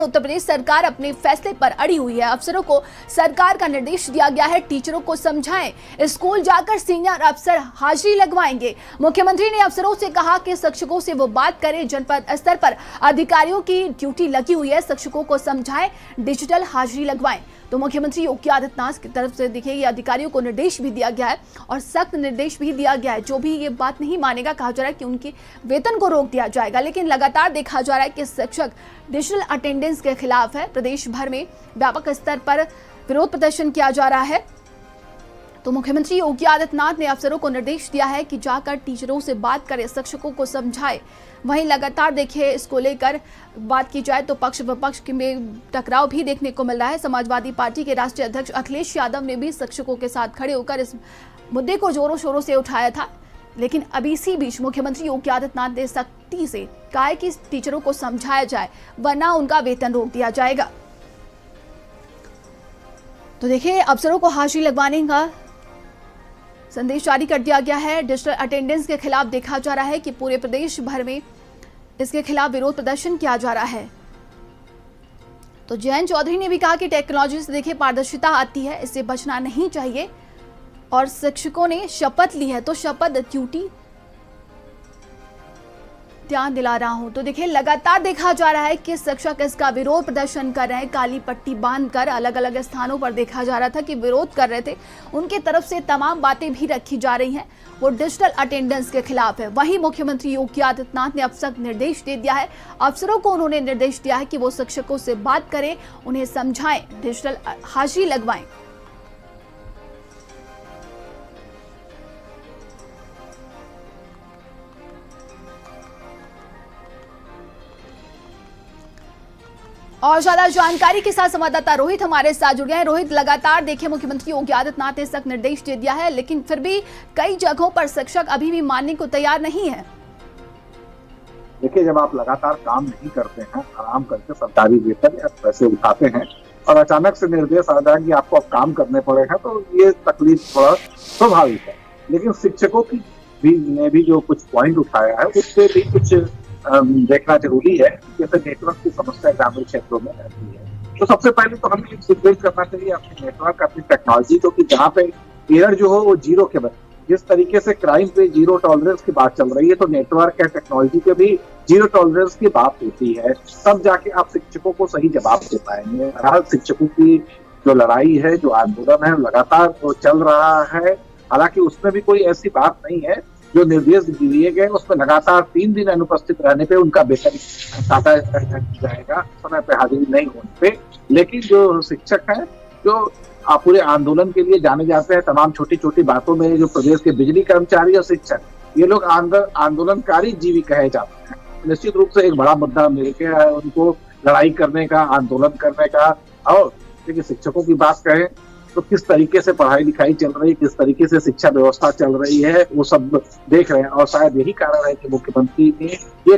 उत्तर प्रदेश सरकार अपने फैसले पर अड़ी हुई है। अफसरों को सरकार का निर्देश दिया गया है, टीचरों को समझाएं, स्कूल जाकर सीनियर अफसर हाजिरी लगवाएंगे। मुख्यमंत्री ने अफसरों से कहा कि शिक्षकों से वो बात करें, जनपद स्तर पर अधिकारियों की ड्यूटी लगी हुई है, शिक्षकों को समझाएं, डिजिटल हाजिरी लगवाएं। तो मुख्यमंत्री योगी आदित्यनाथ की तरफ से देखिए ये अधिकारियों को निर्देश भी दिया गया है और सख्त निर्देश भी दिया गया है। जो भी ये बात नहीं मानेगा, कहा जा रहा है कि उनके वेतन को रोक दिया जाएगा। लेकिन लगातार देखा जा रहा है कि शिक्षक डिजिटल अटेंडेंस के खिलाफ है। प्रदेश भर में व्यापक स्तर पर विरोध प्रदर्शन किया जा रहा है। तो मुख्यमंत्री योगी आदित्यनाथ ने अफसरों को निर्देश दिया है कि जाकर टीचरों से बात करें, शिक्षकों को समझाएं। वहीं लगातार देखिए इसको लेकर बात की जाए तो पक्ष विपक्ष में टकराव भी देखने को मिल रहा है। समाजवादी पार्टी के राष्ट्रीय अध्यक्ष अखिलेश यादव ने भी शिक्षकों के साथ खड़े होकर इस मुद्दे को जोरों शोरों से उठाया था। लेकिन अभी इसी बीच मुख्यमंत्री योगी आदित्यनाथ ने सख्ती से कहा है कि टीचरों को समझाया जाए, वरना उनका वेतन रोक दिया जाएगा। तो देखिए अफसरों को हाजिरी लगवाने का संदेश जारी कर दिया गया है। डिजिटल अटेंडेंस के खिलाफ देखा जा रहा है कि पूरे प्रदेश भर में इसके खिलाफ विरोध प्रदर्शन किया जा रहा है। तो जयंत चौधरी ने भी कहा कि टेक्नोलॉजी से देखिए पारदर्शिता आती है, इससे बचना नहीं चाहिए और शिक्षकों ने शपथ ली है तो शपथ ड्यूटी ध्यान दिला रहा हूं। तो देखिए लगातार देखा जा रहा है कि शिक्षक इसका विरोध प्रदर्शन कर रहे हैं, काली पट्टी बांधकर अलग अलग स्थानों पर देखा जा रहा था कि विरोध कर रहे थे। उनके तरफ से तमाम बातें भी रखी जा रही हैं, वो डिजिटल अटेंडेंस के खिलाफ है। वहीं मुख्यमंत्री योगी आदित्यनाथ ने अब तक निर्देश दे दिया है, अफसरों को उन्होंने निर्देश दिया है कि वो शिक्षकों से बात करें, उन्हें समझाएं, डिजिटल हाजिरी लगवाएं। और ज्यादा जानकारी के साथ संवाददाता रोहित हमारे साथ जुड़ गए हैं। रोहित, लगातार देखिए मुख्यमंत्री योगी आदित्यनाथ ने सख्त निर्देश दे दिया है, लेकिन फिर भी कई जगहों पर शिक्षक अभी भी मानने को तैयार नहीं है। देखिए, जब आप लगातार काम नहीं करते हैं, आराम करके सरकारी वेतन या पैसे उठाते हैं और अचानक से निर्देश आ जाए कि आपको अब काम करने पड़े हैं, तो ये तकलीफ थोड़ा स्वाभाविक है। लेकिन शिक्षकों की ने भी जो कुछ पॉइंट उठाया है उससे भी कुछ देखना जरूरी है। जैसे नेटवर्क की समस्या ग्रामीण क्षेत्रों में रहती है, तो सबसे पहले तो हमें रिक्वेस्ट करना चाहिए अपने नेटवर्क, अपनी टेक्नोलॉजी को कि जहाँ पे एरर जो हो वो जीरो के बने। जिस तरीके से क्राइम पे जीरो टॉलरेंस की बात चल रही है, तो नेटवर्क या टेक्नोलॉजी पे भी जीरो टॉलरेंस की बात होती है, तब जाके आप शिक्षकों को सही जवाब दे पाएंगे। शिक्षकों की जो लड़ाई है, जो आंदोलन है, लगातार वो चल रहा है। हालांकि उसमें भी कोई ऐसी बात नहीं है, जो निर्देश दिए गए उसमें लगातार 3 दिन अनुपस्थित रहने पे उनका वेतन काटा जाएगा, समय पे हाजिरी नहीं होने पे। लेकिन जो शिक्षक हैं, जो पूरे आंदोलन के लिए जाने जाते हैं, तमाम छोटी छोटी बातों में जो प्रदेश के बिजली कर्मचारी और शिक्षक, ये लोग आंदोलनकारी जीवी कहे जाते हैं। निश्चित रूप से एक बड़ा मुद्दा मिलके है उनको लड़ाई करने का, आंदोलन करने का। और देखिए, शिक्षकों की बात करें तो किस तरीके से पढ़ाई लिखाई चल रही है, किस तरीके से शिक्षा व्यवस्था चल रही है, वो सब देख रहे हैं। और शायद यही कारण है कि मुख्यमंत्री ने ये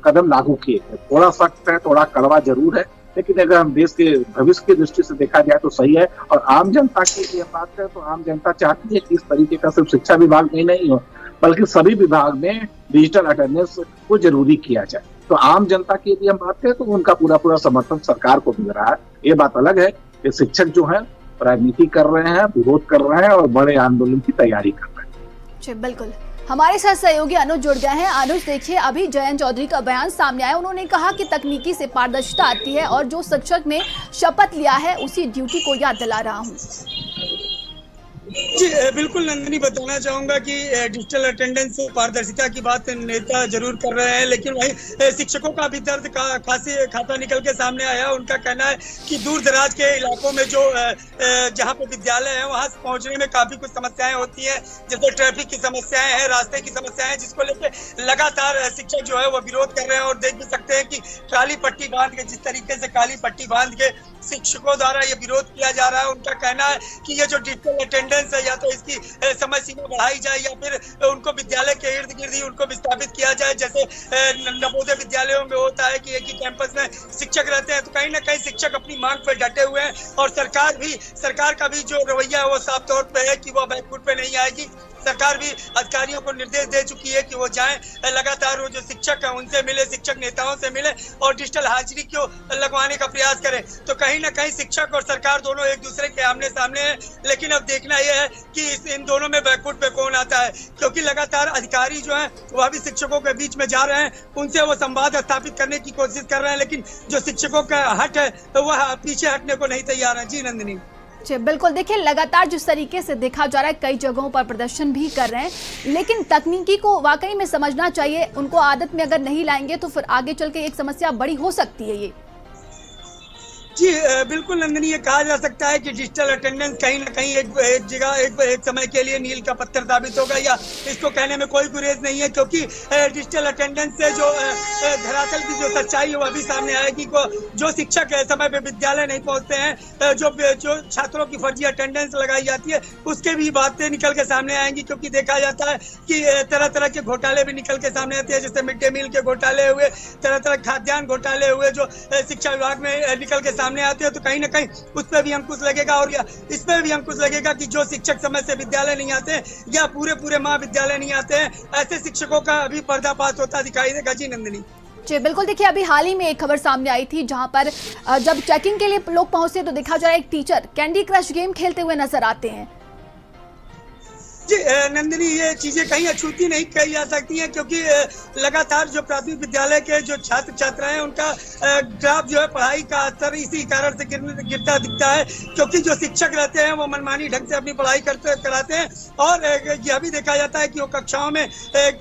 कदम लागू किए हैं। थोड़ा सख्त है, थोड़ा कड़वा जरूर है, लेकिन अगर हम देश के भविष्य की दृष्टि से देखा जाए तो सही है। और आम जनता की बात करें तो आम जनता चाहती है कि इस तरीके का सिर्फ शिक्षा विभाग में नहीं हो, बल्कि सभी विभाग में डिजिटल अटेंडेंस को जरूरी किया जाए। तो आम जनता की यदि हम बात करें तो उनका पूरा समर्थन सरकार को मिल रहा है। ये बात अलग है कि शिक्षक जो है राजनीति कर रहे हैं, विरोध कर रहे हैं और बड़े आंदोलन की तैयारी कर रहे हैं। जी बिल्कुल, हमारे साथ सहयोगी अनुज जुड़ गए हैं। अनुज, देखिए अभी जयंत चौधरी का बयान सामने आया, उन्होंने कहा कि तकनीकी से पारदर्शिता आती है और जो शिक्षक ने शपथ लिया है उसी ड्यूटी को याद दिला रहा हूँ। जी बिल्कुल नंदिनी, बताना चाहूंगा कि डिजिटल अटेंडेंस पारदर्शिता की बात नेता जरूर कर रहे हैं, लेकिन वही शिक्षकों का भी दर्द खाता निकल के सामने आया। उनका कहना है कि दूर दराज के इलाकों में जो जहां पे विद्यालय है वहां पहुंचने में काफी कुछ समस्याएं होती हैं, जैसे ट्रैफिक की समस्याएं हैं, रास्ते की समस्याएं हैं, जिसको लेकर लगातार शिक्षक जो है वो विरोध कर रहे हैं। और देख भी सकते हैं कि काली पट्टी बांध के, जिस तरीके से काली पट्टी बांध के शिक्षकों द्वारा ये विरोध किया जा रहा है। उनका कहना है कि ये जो डिजिटल अटेंडेंस है, या तो इसकी समय सीमा बढ़ाई जाए या फिर उनको विद्यालय के इर्द गिर्द ही उनको विस्थापित किया जाए। जैसे नवोदय विद्यालयों में होता है कि एक ही कैंपस में शिक्षक रहते हैं, तो कहीं ना कहीं शिक्षक अपनी मांग पर डटे हुए हैं। और सरकार का भी जो रवैया है वो साफ तौर पे है कि वो बैकफुट पे नहीं आएगी। सरकार भी अधिकारियों को निर्देश दे चुकी है कि वो जाएं, लगातार वो जो शिक्षक है उनसे मिले, शिक्षक नेताओं से मिले और डिजिटल हाजिरी को लगवाने का प्रयास करें। तो कहीं ना कहीं शिक्षक और सरकार दोनों एक दूसरे के आमने सामने हैं, लेकिन अब देखना यह है कि इन दोनों में बैकफुट पे कौन आता है, क्योंकि लगातार अधिकारी जो है वह भी शिक्षकों के बीच में जा रहे हैं, उनसे वो संवाद स्थापित करने की कोशिश कर रहे हैं, लेकिन जो शिक्षकों का हट है वह पीछे हटने को नहीं तैयार है। जी नंदिनी। जी बिल्कुल, देखिए लगातार जिस तरीके से देखा जा रहा है कई जगहों पर प्रदर्शन भी कर रहे हैं, लेकिन तकनीकी को वाकई में समझना चाहिए। उनको आदत में अगर नहीं लाएंगे तो फिर आगे चल के एक समस्या बड़ी हो सकती है। ये जी बिल्कुल नंदनी, ये कहा जा सकता है कि डिजिटल अटेंडेंस कहीं ना कहीं एक जगह एक समय के लिए नील का पत्थर साबित होगा, या इसको कहने में कोई गुरेज नहीं है, क्योंकि डिजिटल अटेंडेंस से जो धरातल की जो सच्चाई है वह भी सामने आएगी। को जो शिक्षक समय पे विद्यालय नहीं पहुंचते हैं, जो छात्रों की फर्जी अटेंडेंस लगाई जाती है, उसके भी बातें निकल के सामने आएंगी, क्योंकि देखा जाता है कि तरह तरह के घोटाले भी निकल के सामने आते हैं, जैसे मिड डे मील के घोटाले हुए, तरह तरह खाद्यान्न घोटाले हुए जो शिक्षा विभाग में निकल के सामने आते हैं। तो कहीं ना कहीं उस पर भी अंकुश लगेगा और इस पर भी अंकुश लगेगा कि जो शिक्षक समय से विद्यालय नहीं आते हैं या पूरे महाविद्यालय नहीं आते हैं, ऐसे शिक्षकों का अभी पर्दाफाश होता दिखाई देगा। जी नंदिनी। जी बिल्कुल, देखिए अभी हाल ही में एक खबर सामने आई थी जहां पर जब चेकिंग के लिए लोग पहुंचते तो देखा जा रहा है एक टीचर कैंडी क्रश गेम खेलते हुए नजर आते हैं। जी नंदिनी, ये चीजें कहीं अछूती नहीं कही जा सकती हैं, क्योंकि लगातार जो प्राथमिक विद्यालय के जो छात्र छात्राएं हैं उनका ग्राफ जो है पढ़ाई का स्तर इसी कारण से गिरता दिखता है, क्योंकि जो शिक्षक रहते हैं वो मनमानी ढंग से अपनी पढ़ाई कराते हैं। और यह भी देखा जाता है कि वो कक्षाओं में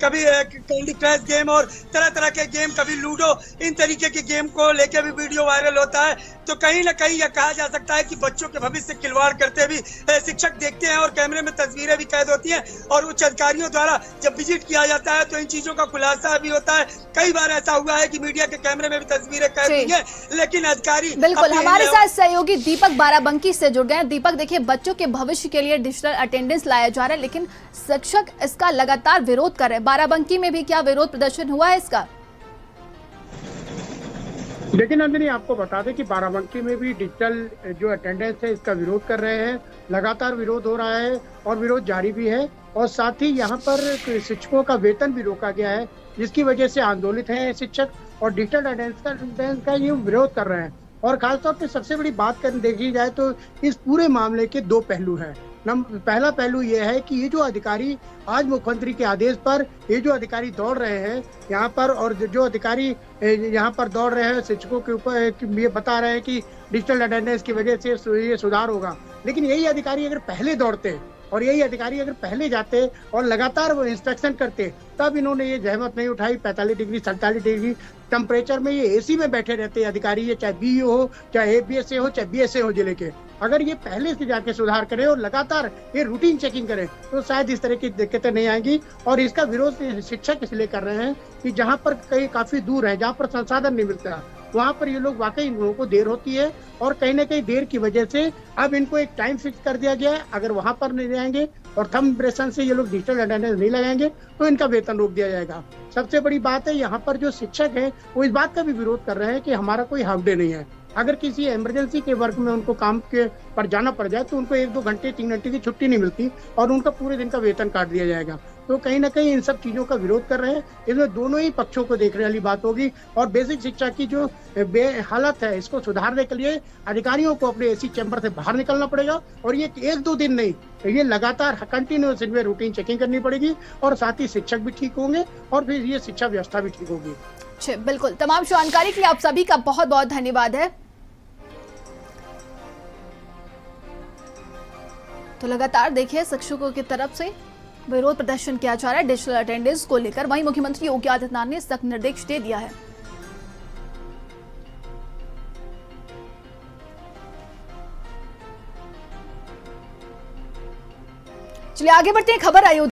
कभी कैंडी क्रश गेम और तरह तरह के गेम, कभी लूडो, इन तरीके के गेम को लेकर भी वीडियो वायरल होता है। तो कहीं ना कहीं यह कहा जा सकता है कि बच्चों के भविष्य से खिलवाड़ करते भी शिक्षक देखते हैं और कैमरे में तस्वीरें भी कैद होती हैं, और उच्च अधिकारियों द्वारा जब विजिट किया जाता है तो इन चीजों का खुलासा भी होता है। कई बार ऐसा हुआ है कि मीडिया के कैमरे में भी तस्वीरें कैद हुई हैं, लेकिन अधिकारी बिल्कुल। हमारे साथ सहयोगी दीपक बाराबंकी से जुड़ गए हैं। दीपक, देखिए बच्चों के भविष्य के लिए डिजिटल अटेंडेंस लाया जा रहा है, लेकिन शिक्षक इसका लगातार विरोध कर रहे हैं। बाराबंकी में भी क्या विरोध प्रदर्शन हुआ है इसका? लेकिन नंदिनी, आपको बता दें कि बाराबंकी में भी डिजिटल जो अटेंडेंस है इसका विरोध कर रहे हैं। लगातार विरोध हो रहा है और विरोध जारी भी है, और साथ ही यहाँ पर शिक्षकों का वेतन भी रोका गया है, जिसकी वजह से आंदोलित हैं शिक्षक और डिजिटल अटेंडेंस का ये विरोध कर रहे हैं। और खासतौर पे सबसे बड़ी बात देखी जाए तो इस पूरे मामले के दो पहलू हैं। पहला पहलू ये है कि ये जो अधिकारी आज मुख्यमंत्री के आदेश पर ये जो अधिकारी दौड़ रहे हैं यहाँ पर, और जो अधिकारी यहाँ पर दौड़ रहे हैं शिक्षकों के ऊपर, ये बता रहे हैं कि डिजिटल अटेंडेंस की वजह से ये सुधार होगा, लेकिन यही अधिकारी अगर पहले दौड़ते और यही अधिकारी अगर पहले जाते और लगातार वो इंस्पेक्शन करते, तब इन्होंने ये जहमत नहीं उठाई। 45 डिग्री 47 डिग्री टेम्परेचर में ये एसी में बैठे रहते अधिकारी, ये चाहे बीईओ हो, चाहे एबीएसए हो, चाहे बीएसए हो जिले के। अगर ये पहले से जाके सुधार करें और लगातार ये रूटीन चेकिंग करें तो शायद इस तरह की दिक्कतें नहीं आएंगी। और इसका विरोध शिक्षक इसलिए कर रहे हैं कि जहाँ पर कहीं काफी दूर है, जहाँ पर संसाधन नहीं मिलता, वहाँ पर ये लोग वाकई इन लोगों को देर होती है, और कहीं ना कहीं देर की वजह से अब इनको एक टाइम फिक्स कर दिया गया है। अगर वहाँ पर नहीं जाएंगे और थंब इम्प्रेशन से ये लोग डिजिटल अटेंडेंस नहीं लगाएंगे तो इनका वेतन रोक दिया जाएगा। सबसे बड़ी बात है यहाँ पर जो शिक्षक हैं वो इस बात का भी विरोध कर रहे हैं कि हमारा कोई हाफ डे नहीं है। अगर किसी इमरजेंसी के वर्क में उनको काम के पर जाना पड़ जाए तो उनको 1-2 घंटे 3 घंटे की छुट्टी नहीं मिलती और उनका पूरे दिन का वेतन काट दिया जाएगा। तो कहीं ना कहीं इन सब चीजों का विरोध कर रहे हैं। इसमें दोनों ही पक्षों को देखने वाली बात होगी, और बेसिक शिक्षा की जो हालत है इसको सुधारने के लिए अधिकारियों को अपने एसी चैम्बर से बाहर निकलना पड़ेगा, और ये 1-2 दिन नहीं, ये लगातार कंटिन्यूअस इनमें रूटीन चेकिंग करनी पड़ेगी, और साथ ही शिक्षक भी ठीक होंगे और फिर ये शिक्षा व्यवस्था भी ठीक होगी। बिल्कुल, तमाम जानकारी के लिए आप सभी का बहुत बहुत धन्यवाद है। तो लगातार देखिए शिक्षकों की तरफ से विरोध प्रदर्शन किया जा रहा है डिजिटल अटेंडेंस को लेकर। वहीं मुख्यमंत्री योगी आदित्यनाथ ने सख्त निर्देश दे दिया है। चलिए आगे बढ़ते हैं। खबर अयोध्या